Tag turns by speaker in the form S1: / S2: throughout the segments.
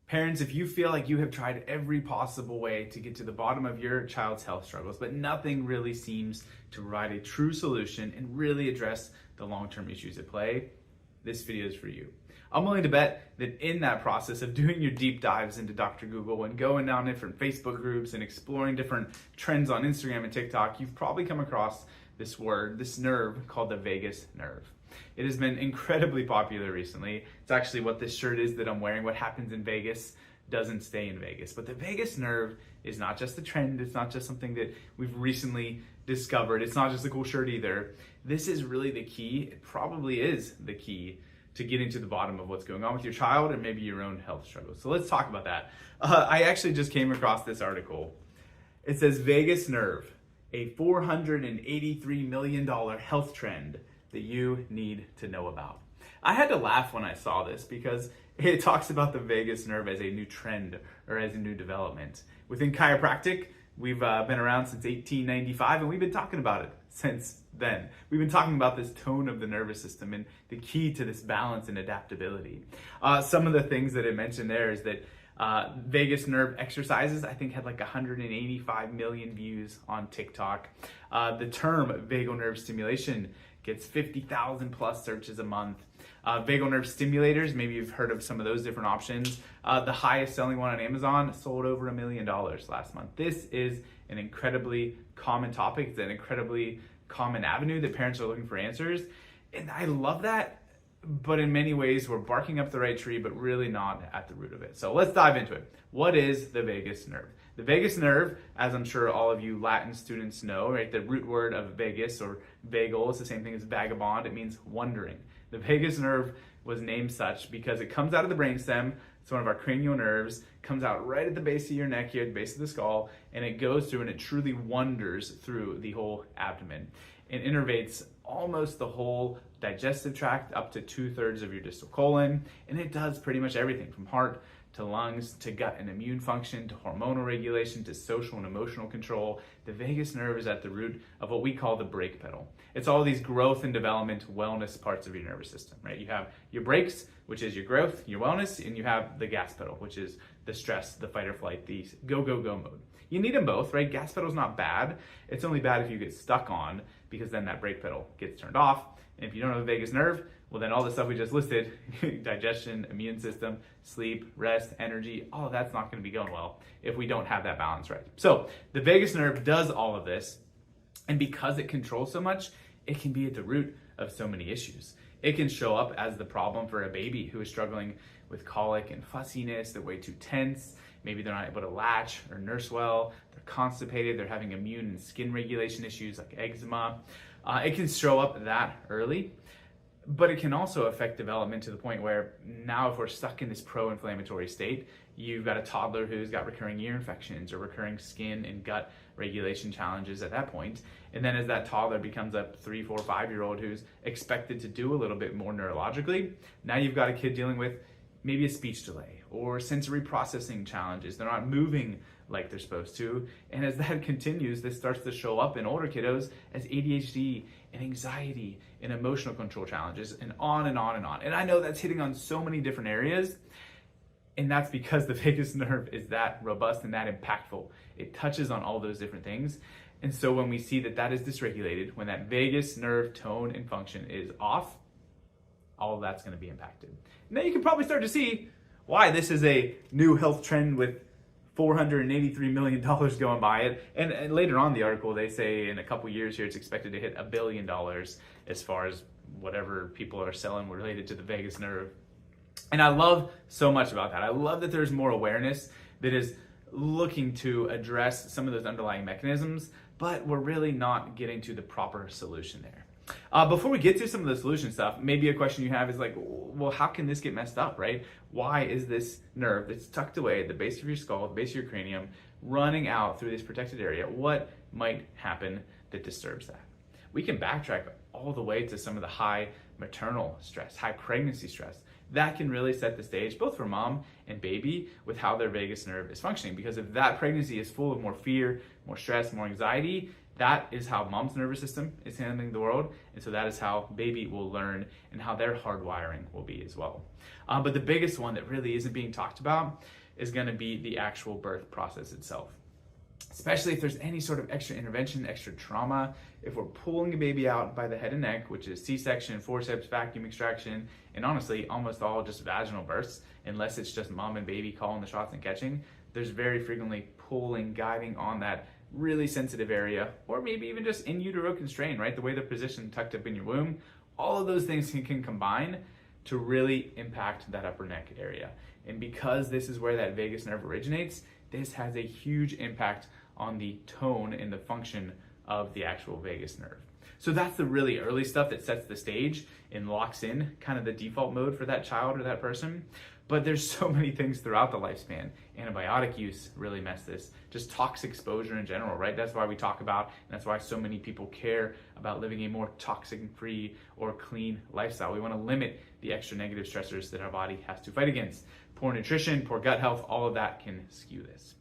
S1: Parents, if you feel like you have tried every possible way to get to the bottom of your child's health struggles, but nothing really seems to provide a true solution and really address the long-term issues at play, this video is for you. I'm willing to bet that in that process of doing your deep dives into Dr. Google and going down different Facebook groups and exploring different trends on Instagram and TikTok, you've probably come across this word, this nerve called the vagus nerve. It has been incredibly popular recently. It's actually what this shirt is that I'm wearing. What happens in Vegas doesn't stay in Vegas. But the vagus nerve is not just a trend. It's not just something that we've recently discovered. It's not just a cool shirt either. This is really the key. It probably is the key to getting to the bottom of what's going on with your child and maybe your own health struggles. So let's talk about that. I actually just came across this article. It says vagus nerve, a $483 million health trend that you need to know about. I had to laugh when I saw this because it talks about the vagus nerve as a new trend or as a new development. Within chiropractic, we've been around since 1895 and we've been talking about it since then. We've been talking about this tone of the nervous system and the key to this balance and adaptability. Some of the things that it mentioned there is that vagus nerve exercises, I think, had like 185 million views on TikTok. The term vagal nerve stimulation gets 50,000 plus searches a month. Vagal nerve stimulators, maybe you've heard of some of those different options. The highest selling one on Amazon sold over $1 million last month. This is an incredibly common topic. It's an incredibly common avenue that parents are looking for answers. And I love that, but in many ways we're barking up the right tree, but really not at the root of it. So let's dive into it. What is the vagus nerve? The vagus nerve, as I'm sure all of you Latin students know, right? The root word of vagus or vagal is the same thing as vagabond. It means wandering. The vagus nerve was named such because it comes out of the brainstem. It's one of our cranial nerves, comes out right at the base of your neck here, at the base of the skull, and it goes through and it truly wanders through the whole abdomen. It innervates almost the whole digestive tract up to 2/3 of your distal colon, and it does pretty much everything from heart to lungs, to gut and immune function, to hormonal regulation, to social and emotional control. The vagus nerve is at the root of what we call the brake pedal. It's all these growth and development wellness parts of your nervous system, right? You have your brakes, which is your growth, your wellness, and you have the gas pedal, which is the stress, the fight or flight, the go, go, go mode. You need them both, right? Gas pedal's not bad. It's only bad if you get stuck on, because then that brake pedal gets turned off. And if you don't have the vagus nerve, well, then all the stuff we just listed, digestion, immune system, sleep, rest, energy, all of that's not going to be going well if we don't have that balance right. So the vagus nerve does all of this. And because it controls so much, it can be at the root of so many issues. It can show up as the problem for a baby who is struggling with colic and fussiness. They're way too tense. Maybe they're not able to latch or nurse well. They're constipated. They're having immune and skin regulation issues like eczema. It can show up that early, but it can also affect development to the point where now if we're stuck in this pro-inflammatory state, you've got a toddler who's got recurring ear infections or recurring skin and gut regulation challenges at that point. And then as that toddler becomes a 3, 4, 5-year-old who's expected to do a little bit more neurologically, now you've got a kid dealing with maybe a speech delay or sensory processing challenges. They're not moving like they're supposed to. And as that continues, this starts to show up in older kiddos as ADHD and anxiety and emotional control challenges and on and on and on. And I know that's hitting on so many different areas. And that's because the vagus nerve is that robust and that impactful. It touches on all those different things. And so when we see that that is dysregulated, when that vagus nerve tone and function is off, all of that's going to be impacted. Now you can probably start to see why this is a new health trend with $483 million going by it. And later on in the article, they say in a couple years here, it's expected to hit $1 billion as far as whatever people are selling related to the vagus nerve. And I love so much about that. I love that there's more awareness that is looking to address some of those underlying mechanisms, but we're really not getting to the proper solution there. Before we get to some of the solution stuff, maybe a question you have is like, well, how can this get messed up, right? Why is this nerve that's tucked away at the base of your skull, the base of your cranium, running out through this protected area? What might happen that disturbs that? We can backtrack all the way to some of the high maternal stress, high pregnancy stress. That can really set the stage both for mom and baby with how their vagus nerve is functioning. Because if that pregnancy is full of more fear, more stress, more anxiety, that is how mom's nervous system is handling the world. And so that is how baby will learn and how their hardwiring will be as well. But the biggest one that really isn't being talked about is going to be the actual birth process itself. Especially if there's any sort of extra intervention, extra trauma, if we're pulling a baby out by the head and neck, which is C-section, forceps, vacuum extraction, and honestly, almost all just vaginal births, unless it's just mom and baby calling the shots and catching, there's very frequently pulling, guiding on that really sensitive area, or maybe even just in utero constrained, right? The way they're positioned tucked up in your womb, all of those things can combine to really impact that upper neck area. And because this is where that vagus nerve originates, this has a huge impact on the tone and the function of the actual vagus nerve. So that's the really early stuff that sets the stage and locks in kind of the default mode for that child or that person. But there's so many things throughout the lifespan. Antibiotic use really mess this. Just toxic exposure in general, right? That's why we talk about, and that's why so many people care about living a more toxin-free or clean lifestyle. We want to limit the extra negative stressors that our body has to fight against. Poor nutrition, poor gut health, all of that can skew this.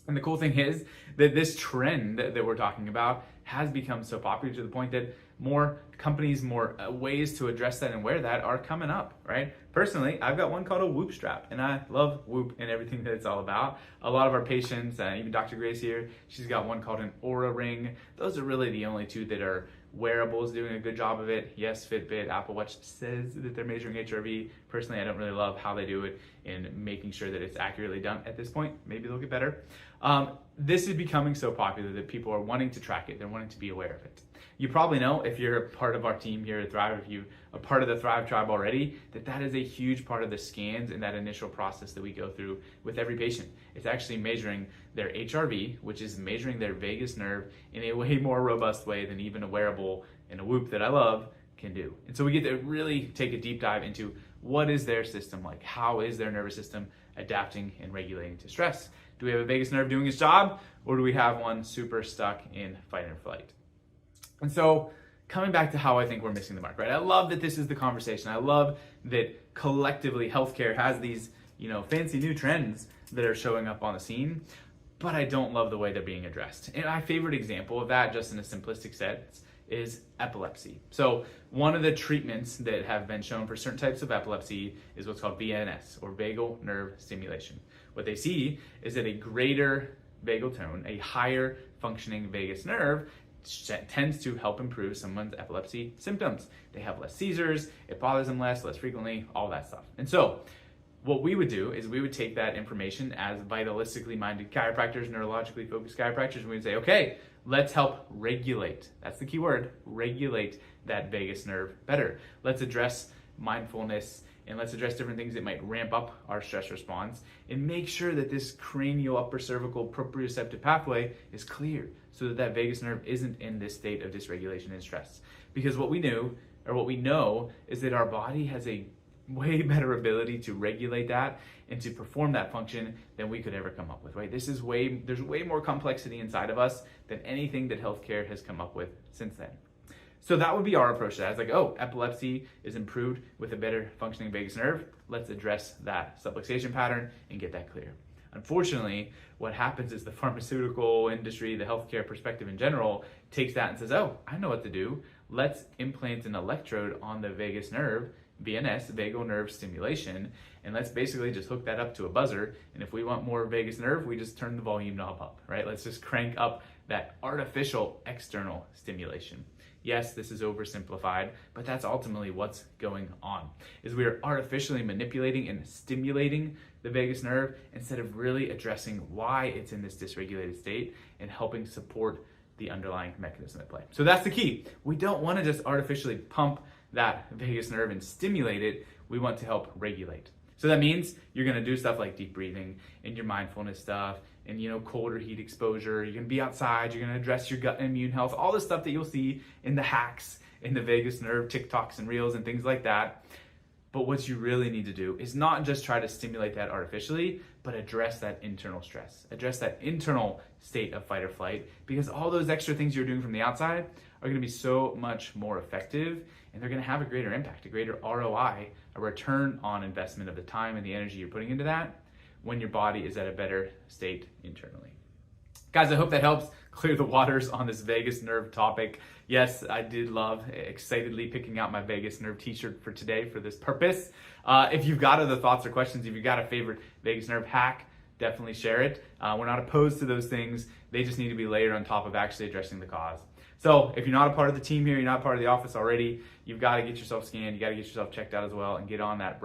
S1: And the cool thing is that this trend that we're talking about has become so popular to the point that more companies, more ways to address that and wear that are coming up, right? Personally, I've got one called a Whoop strap, and I love Whoop and everything that it's all about. A lot of our patients, even Dr. Grace here, she's got one called an Aura Ring. Those are really the only two that are wearables doing a good job of it. Yes, Fitbit, Apple Watch says that they're measuring HRV. Personally, I don't really love how they do it in making sure that it's accurately done at this point. Maybe they'll get better. This is becoming so popular that people are wanting to track it. They're wanting to be aware of it. You probably know, if you're a part of our team here at Thrive, if you're a part of the Thrive Tribe already, that is a huge part of the scans and that initial process that we go through with every patient. It's actually measuring their HRV, which is measuring their vagus nerve in a way more robust way than even a wearable and a Whoop that I love can do. And so we get to really take a deep dive into what is their system like? How is their nervous system adapting and regulating to stress? Do we have a vagus nerve doing its job, or do we have one super stuck in fight or flight? And so coming back to how I think we're missing the mark, right? I love that this is the conversation. I love that collectively healthcare has these, fancy new trends that are showing up on the scene, but I don't love the way they're being addressed. And my favorite example of that, just in a simplistic sense, is epilepsy. So one of the treatments that have been shown for certain types of epilepsy is what's called VNS, or vagal nerve stimulation. What they see is that a greater vagal tone, a higher functioning vagus nerve, tends to help improve someone's epilepsy symptoms. They have less seizures, it bothers them less frequently, all that stuff. And so what we would do is we would take that information as vitalistically minded chiropractors, neurologically focused chiropractors, and we'd say, okay, let's help regulate, that's the key word, regulate that vagus nerve better. Let's address mindfulness, and let's address different things that might ramp up our stress response and make sure that this cranial upper cervical proprioceptive pathway is clear so that that vagus nerve isn't in this state of dysregulation and stress. Because what we know is that our body has a way better ability to regulate that and to perform that function than we could ever come up with, right? There's way more complexity inside of us than anything that healthcare has come up with since then. So that would be our approach to that. It's like, oh, epilepsy is improved with a better functioning vagus nerve. Let's address that subluxation pattern and get that clear. Unfortunately, what happens is the pharmaceutical industry, the healthcare perspective in general, takes that and says, oh, I know what to do. Let's implant an electrode on the vagus nerve, VNS, vagal nerve stimulation, and let's basically just hook that up to a buzzer. And if we want more vagus nerve, we just turn the volume knob up, right? Let's just crank up that artificial external stimulation. Yes, this is oversimplified, but that's ultimately what's going on, is we are artificially manipulating and stimulating the vagus nerve instead of really addressing why it's in this dysregulated state and helping support the underlying mechanism at play. So that's the key. We don't want to just artificially pump that vagus nerve and stimulate it. We want to help regulate. So that means you're going to do stuff like deep breathing and your mindfulness stuff and, cold or heat exposure. You're going to be outside. You're going to address your gut and immune health, all the stuff that you'll see in the hacks, in the vagus nerve TikToks and reels and things like that. But what you really need to do is not just try to stimulate that artificially, but address that internal stress, address that internal state of fight or flight, because all those extra things you're doing from the outside are going to be so much more effective, and they're going to have a greater impact, a greater ROI, a return on investment of the time and the energy you're putting into that when your body is at a better state internally. Guys, I hope that helps clear the waters on this vagus nerve topic. Yes, I did love excitedly picking out my vagus nerve t-shirt for today for this purpose. If you've got other thoughts or questions, if you've got a favorite vagus nerve hack, definitely share it. We're not opposed to those things. They just need to be layered on top of actually addressing the cause. So if you're not a part of the team here, you're not part of the office already, you've got to get yourself scanned, you got to get yourself checked out as well and get on that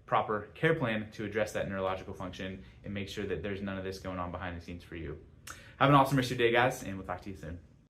S1: proper care plan to address that neurological function and make sure that there's none of this going on behind the scenes for you. Have an awesome rest of your day, guys, and we'll talk to you soon.